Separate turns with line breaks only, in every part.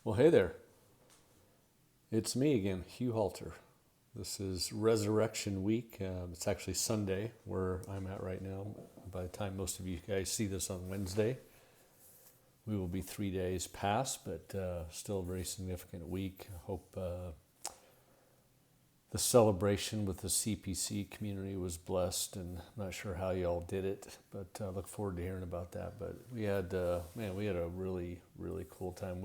Well, hey there. It's me again, Hugh Halter. This is Resurrection Week. It's actually Sunday where I'm at right now. By the time most of you guys see this on Wednesday, we will be 3 days past, but still a very significant week. I hope the celebration with the CPC community was blessed, and I'm not sure how y'all did it, but I look forward to hearing about that. But we had, we had a really, really cool time.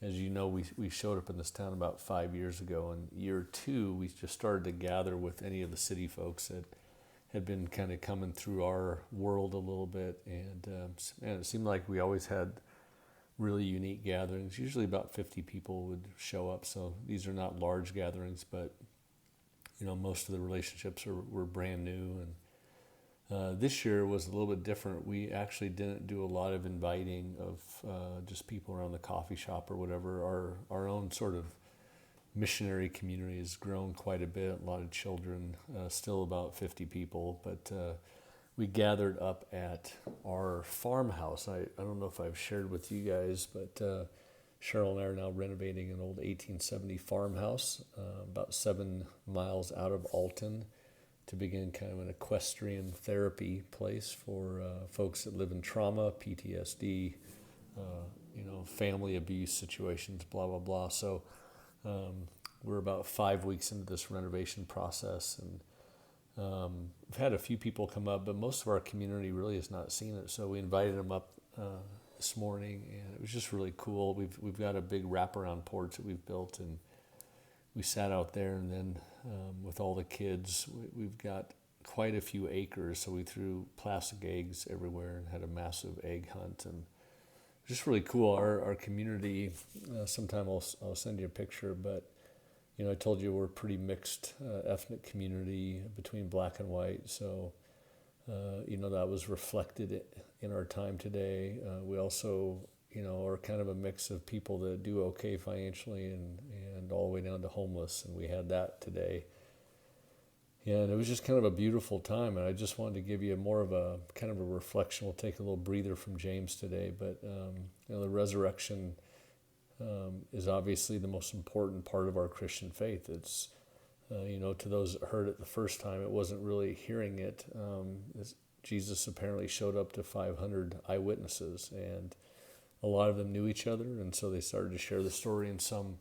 As you know, we showed up in this town about 5 years ago. In year two, we just started to gather with any of the city folks that had been kind of coming through our world a little bit. And it seemed like we always had really unique gatherings. Usually about 50 people would show up. So these are not large gatherings, but most of the relationships were brand new. And this year was a little bit different. We actually didn't do a lot of inviting of just people around the coffee shop or whatever. Our own sort of missionary community has grown quite a bit. A lot of children, still about 50 people. But we gathered up at our farmhouse. I don't know if I've shared with you guys, but Cheryl and I are now renovating an old 1870 farmhouse about 7 miles out of Alton, to begin kind of an equestrian therapy place for folks that live in trauma, PTSD, family abuse situations, blah, blah, blah. So we're about 5 weeks into this renovation process, and we've had a few people come up, but most of our community really has not seen it. So we invited them up this morning, and it was just really cool. We've got a big wraparound porch that we've built, and we sat out there, and then with all the kids, we've got quite a few acres, so we threw plastic eggs everywhere and had a massive egg hunt, and just really cool. Our community, sometime I'll send you a picture, but I told you we're a pretty mixed ethnic community between black and white, so that was reflected in our time today. We also are kind of a mix of people that do okay financially and all the way down to homeless, and we had that today. And it was just kind of a beautiful time, and I just wanted to give you more of a kind of a reflection. We'll take a little breather from James today, but the resurrection is obviously the most important part of our Christian faith. It's to those that heard it the first time, it wasn't really hearing it. Jesus apparently showed up to 500 eyewitnesses, and a lot of them knew each other, and so they started to share the story, and some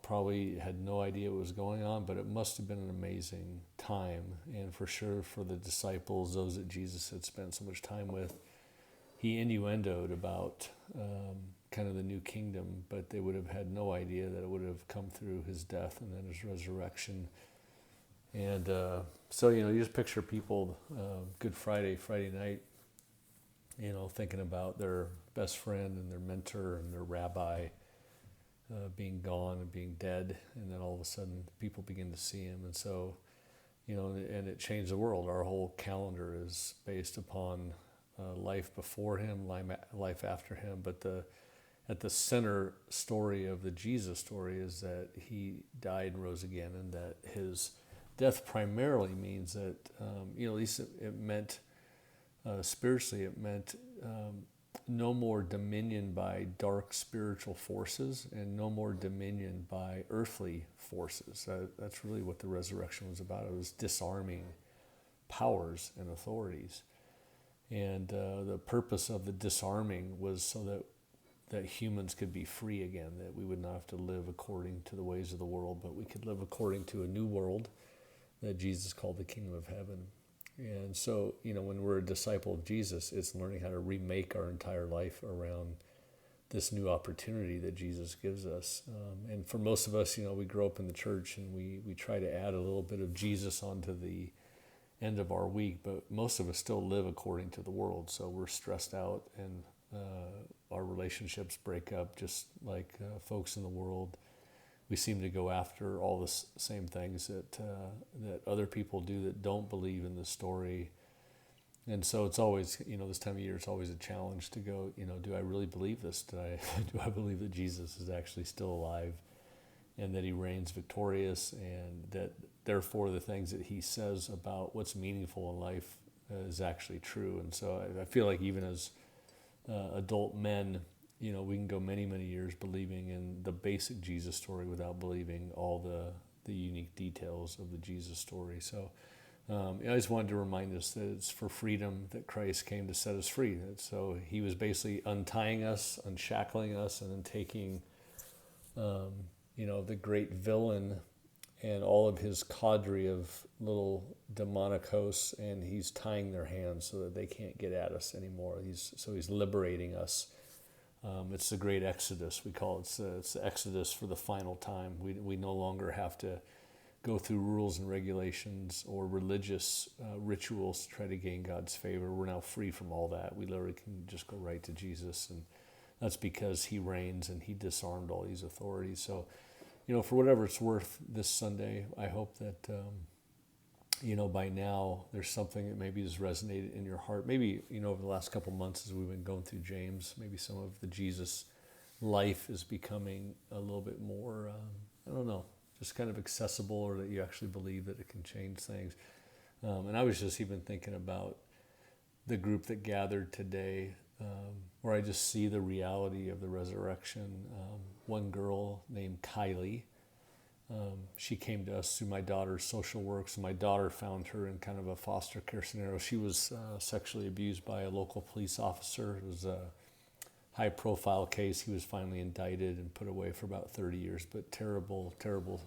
probably had no idea what was going on, but it must have been an amazing time. And for sure for the disciples, those that Jesus had spent so much time with, he innuendoed about kind of the new kingdom, but they would have had no idea that it would have come through his death and then his resurrection. And so you just picture people Good Friday night, thinking about their best friend and their mentor and their rabbi being gone and being dead, and then all of a sudden people begin to see him. And so, and it changed the world. Our whole calendar is based upon life before him, life after him. But at the center story of the Jesus story is that he died and rose again, and that his death primarily means that, at least it meant, spiritually, it meant no more dominion by dark spiritual forces and no more dominion by earthly forces. That's really what the resurrection was about. It was disarming powers and authorities. And the purpose of the disarming was so that humans could be free again, that we would not have to live according to the ways of the world, but we could live according to a new world that Jesus called the kingdom of heaven. And so, when we're a disciple of Jesus, it's learning how to remake our entire life around this new opportunity that Jesus gives us. And for most of us, we grow up in the church, and we try to add a little bit of Jesus onto the end of our week, but most of us still live according to the world. So we're stressed out, and our relationships break up just like folks in the world. We seem to go after all the same things that other people do that don't believe in the story. And so it's always, this time of year, it's always a challenge to go, do I really believe this? Do I believe that Jesus is actually still alive, and that he reigns victorious, and that therefore the things that he says about what's meaningful in life is actually true? And so I feel like even as adult men, we can go many, many years believing in the basic Jesus story without believing all the unique details of the Jesus story. So I just wanted to remind us that it's for freedom that Christ came to set us free. So he was basically untying us, unshackling us, and then taking, the great villain and all of his cadre of little demonic hosts, and he's tying their hands so that they can't get at us anymore. He's liberating us. It's the great Exodus, we call it. It's the Exodus for the final time. We no longer have to go through rules and regulations or religious rituals to try to gain God's favor. We're now free from all that. We literally can just go right to Jesus, and that's because he reigns and he disarmed all these authorities. So, for whatever it's worth this Sunday, I hope that, by now there's something that maybe has resonated in your heart. Maybe, over the last couple months as we've been going through James, maybe some of the Jesus life is becoming a little bit more, just kind of accessible, or that you actually believe that it can change things. And I was just even thinking about the group that gathered today, where I just see the reality of the resurrection. One girl named Kylie, she came to us through my daughter's social work. So my daughter found her in kind of a foster care scenario. She was sexually abused by a local police officer. It was a high-profile case. He was finally indicted and put away for about 30 years, but terrible, terrible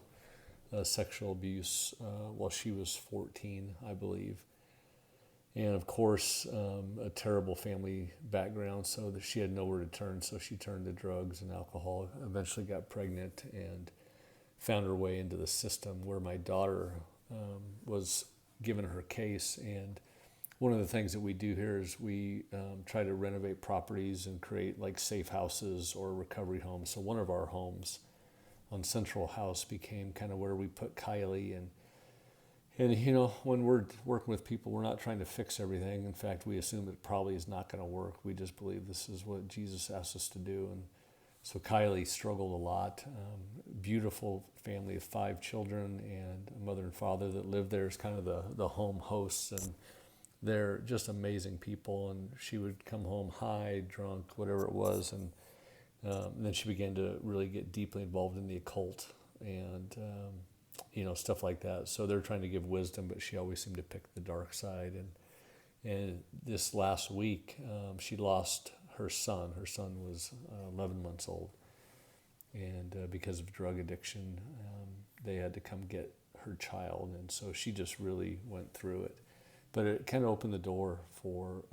sexual abuse while she was 14, I believe. And of course, a terrible family background, so that she had nowhere to turn, so she turned to drugs and alcohol, eventually got pregnant and found her way into the system where my daughter was given her case. And one of the things that we do here is we try to renovate properties and create like safe houses or recovery homes. So one of our homes on Central House became kind of where we put Kylie. And when we're working with people, we're not trying to fix everything. In fact, we assume it probably is not going to work. We just believe this is what Jesus asked us to do. And so Kylie struggled a lot. Beautiful family of 5 children, and a mother and father that lived there as kind of the home hosts. And they're just amazing people. And she would come home high, drunk, whatever it was. And then she began to really get deeply involved in the occult and stuff like that. So they're trying to give wisdom, but she always seemed to pick the dark side. And this last week, she lost her son. Her son was 11 months old. And because of drug addiction, they had to come get her child. And so she just really went through it. But it kind of opened the door for,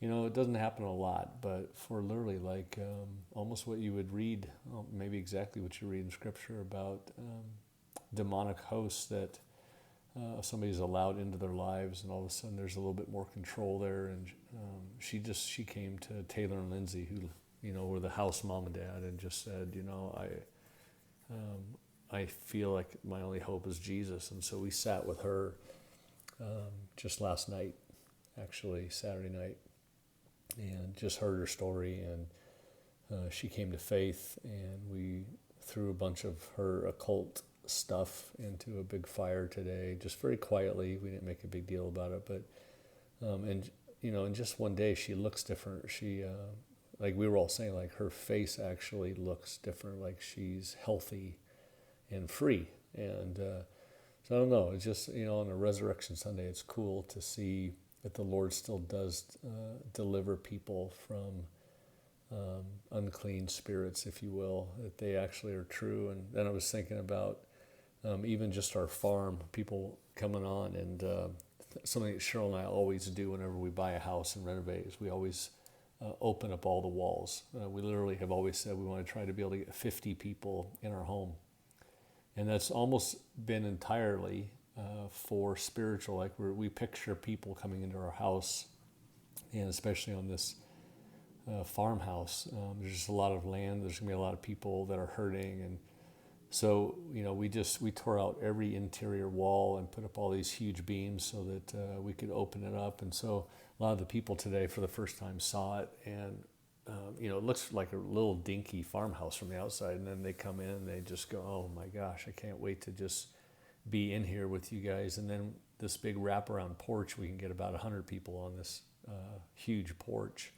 it doesn't happen a lot, but for literally like almost what you would read, maybe exactly what you read in Scripture about demonic hosts that somebody's allowed into their lives, and all of a sudden there's a little bit more control there. And she came to Taylor and Lindsay, who were the house mom and dad, and just said, I feel like my only hope is Jesus. And so we sat with her just last night, actually Saturday night, and just heard her story. And she came to faith, and we threw a bunch of her occult stuff into a big fire today, just very quietly. We didn't make a big deal about it, but in just one day she looks different. She like we were all saying, like her face actually looks different, like she's healthy and free. And so I don't know, it's just on a Resurrection Sunday, it's cool to see that the Lord still does deliver people from unclean spirits, if you will, that they actually are true. And then I was thinking about even just our farm, people coming on, and something that Cheryl and I always do whenever we buy a house and renovate is we always open up all the walls. We literally have always said we want to try to be able to get 50 people in our home. And that's almost been entirely for spiritual. Like we picture people coming into our house, and especially on this farmhouse, there's just a lot of land. There's going to be a lot of people that are hurting. And so, we tore out every interior wall and put up all these huge beams so that we could open it up. And so a lot of the people today for the first time saw it, and it looks like a little dinky farmhouse from the outside. And then they come in and they just go, oh my gosh, I can't wait to just be in here with you guys. And then this big wraparound porch, we can get about 100 people on this huge porch.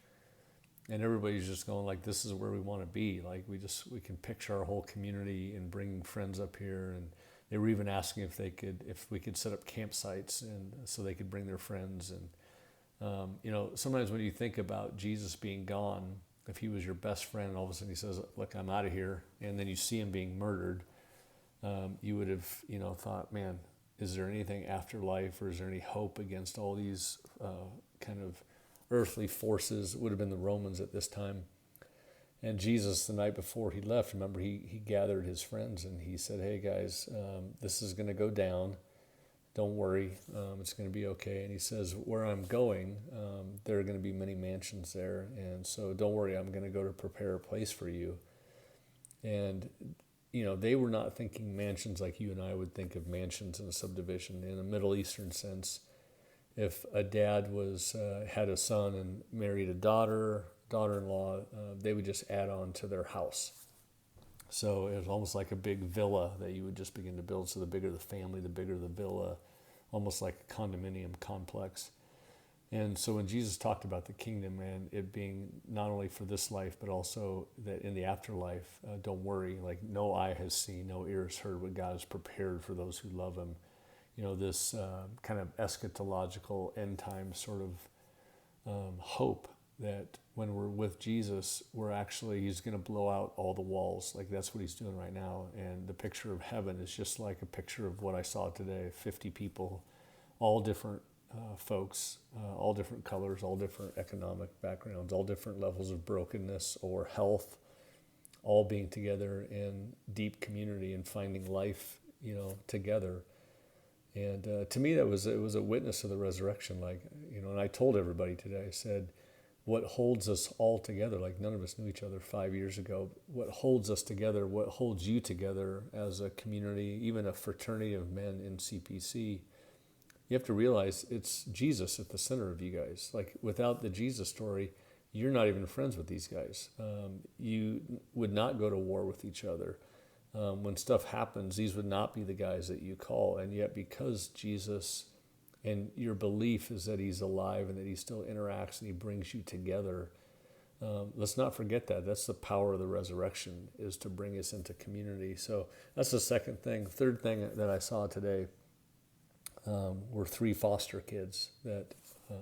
and everybody's just going like, this is where we want to be. Like we can picture our whole community and bringing friends up here. And they were even asking if we could set up campsites and so they could bring their friends. And sometimes when you think about Jesus being gone, if he was your best friend, and all of a sudden he says, look, I'm out of here, and then you see him being murdered, you would have, thought, man, is there anything after life, or is there any hope against all these kind of earthly forces? It would have been the Romans at this time. And Jesus, the night before he left, remember, he gathered his friends and he said, hey guys, this is going to go down. Don't worry, it's going to be okay. And he says, where I'm going, there are going to be many mansions there. And so don't worry, I'm going to go to prepare a place for you. And, they were not thinking mansions like you and I would think of mansions in a subdivision. In a Middle Eastern sense, if a dad had a son and married a daughter-in-law, they would just add on to their house. So it was almost like a big villa that you would just begin to build. So the bigger the family, the bigger the villa, almost like a condominium complex. And so when Jesus talked about the kingdom and it being not only for this life, but also that in the afterlife, don't worry, like no eye has seen, no ear has heard what God has prepared for those who love him. This kind of eschatological end time sort of hope that when we're with Jesus, he's going to blow out all the walls. Like that's what he's doing right now. And the picture of heaven is just like a picture of what I saw today, 50 people, all different folks, all different colors, all different economic backgrounds, all different levels of brokenness or health, all being together in deep community and finding life, together. And to me, it was a witness of the resurrection. Like, and I told everybody today, I said, what holds us all together, like none of us knew each other 5 years ago, what holds us together, what holds you together as a community, even a fraternity of men in CPC, you have to realize it's Jesus at the center of you guys. Like without the Jesus story, you're not even friends with these guys. You would not go to war with each other. When stuff happens, these would not be the guys that you call. And yet because Jesus and your belief is that he's alive and that he still interacts and he brings you together, let's not forget that. That's the power of the resurrection, is to bring us into community. So that's the second thing. Third thing that I saw today were 3 foster kids that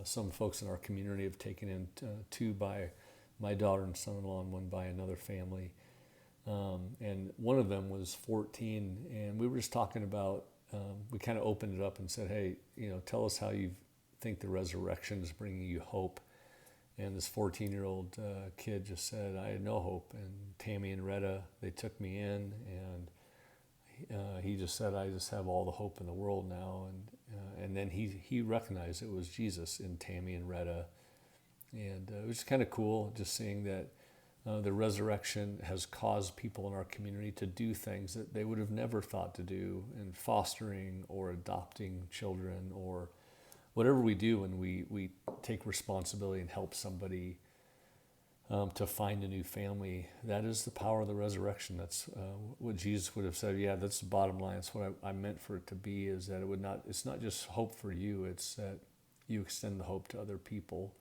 some folks in our community have taken in, 2 by my daughter and son-in-law and 1 by another family. And one of them was 14, and we were just talking about, we kind of opened it up and said, hey, tell us how you think the resurrection is bringing you hope. And this 14-year-old kid just said, I had no hope. And Tammy and Retta, they took me in, and he just said, I just have all the hope in the world now. And then he recognized it was Jesus in Tammy and Retta. And it was kind of cool just seeing that the resurrection has caused people in our community to do things that they would have never thought to do in fostering or adopting children, or whatever we do when we take responsibility and help somebody to find a new family. That is the power of the resurrection. That's what Jesus would have said. Yeah, that's the bottom line. That's what I meant for it to be, is that it's not just hope for you, it's that you extend the hope to other people.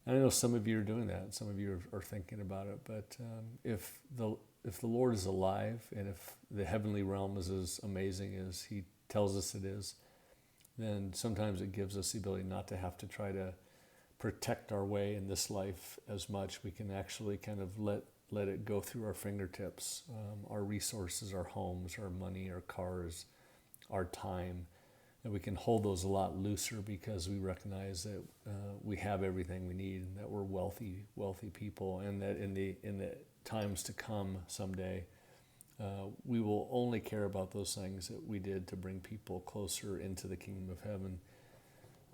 And I know some of you are doing that. Some of you are thinking about it. But if the Lord is alive, and if the heavenly realm is as amazing as he tells us it is, then sometimes it gives us the ability not to have to try to protect our way in this life as much. We can actually kind of let it go through our fingertips, our resources, our homes, our money, our cars, our time. And we can hold those a lot looser because we recognize that we have everything we need, and that we're wealthy people, and that in the times to come someday, we will only care about those things that we did to bring people closer into the kingdom of heaven.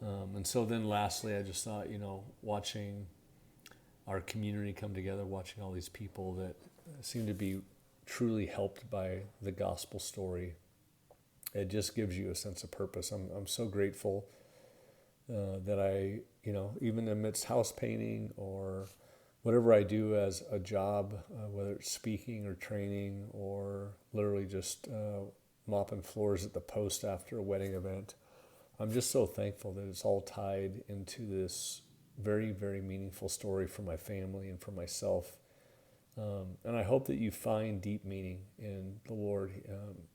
And so then lastly, I just thought, watching our community come together, watching all these people that seem to be truly helped by the gospel story, it just gives you a sense of purpose. I'm so grateful that I, even amidst house painting or whatever I do as a job, whether it's speaking or training or literally just mopping floors at the post after a wedding event, I'm just so thankful that it's all tied into this very, very meaningful story for my family and for myself. And I hope that you find deep meaning in the Lord.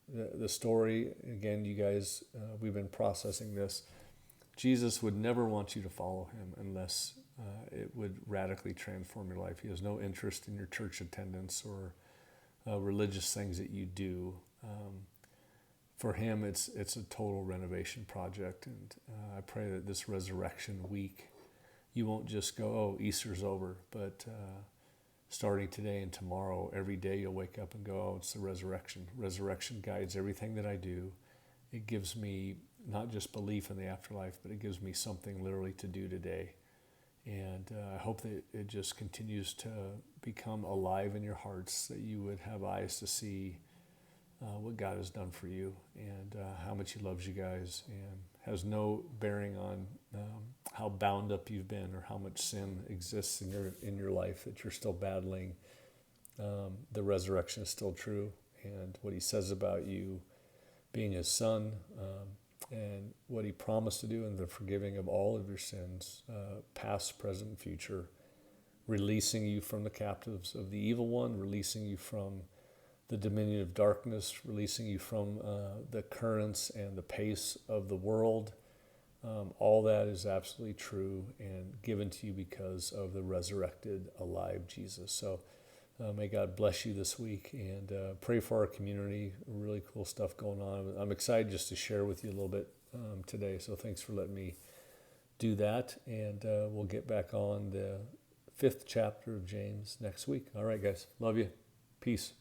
The story, again, you guys, we've been processing this. Jesus would never want you to follow him unless it would radically transform your life. He has no interest in your church attendance or religious things that you do. For him, it's a total renovation project. And I pray that this resurrection week, you won't just go, oh, Easter's over, but starting today and tomorrow, every day you'll wake up and go, oh, it's the resurrection. Resurrection guides everything that I do. It gives me not just belief in the afterlife, but it gives me something literally to do today. And I hope that it just continues to become alive in your hearts, that you would have eyes to see what God has done for you and how much he loves you guys, and has no bearing on how bound up you've been or how much sin exists in your life that you're still battling. The resurrection is still true, and what he says about you being his son, and what he promised to do in the forgiving of all of your sins, past, present, and future, releasing you from the captives of the evil one, releasing you from the dominion of darkness, releasing you from the currents and the pace of the world. All that is absolutely true and given to you because of the resurrected, alive Jesus. So may God bless you this week, and pray for our community. Really cool stuff going on. I'm excited just to share with you a little bit today. So thanks for letting me do that. And we'll get back on the 5th chapter of James next week. All right, guys. Love you. Peace.